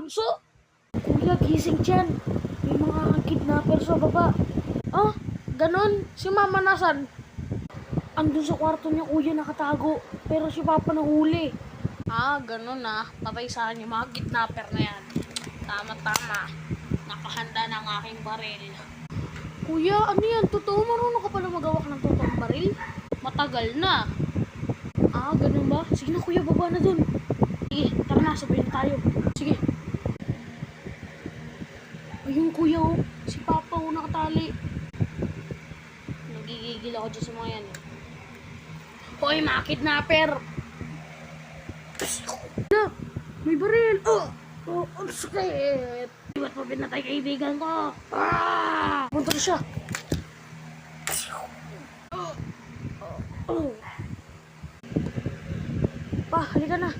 bunso? Kuya, gising dyan. May mga kidnapper sa baba. Ah, ganon? Si mama nasan? Andun sa kwarto niya, kuya, nakatago. Pero si papa nahuli. Ah, ganon ah. Patay saan yung mga kidnapper na yan. Tama-tama. Nakahanda na ang aking baril. Kuya, ano yan? Totoo, marunong ka pala magawak ng totoong baril? Matagal na. Ah, ganun ba? Sige na kuya, baba na dun. Sige, tara na, sabay na tayo. Sige. Ayun kuya oh, si papa oh nakatali. Nagigigil ako dyan sa mga yan eh. Hoy, mga kidnapper! Na, may baril! Oh, ang sakit! Ba't mo pinatay kaibigan ko? Punta na siya! Pa, halika na.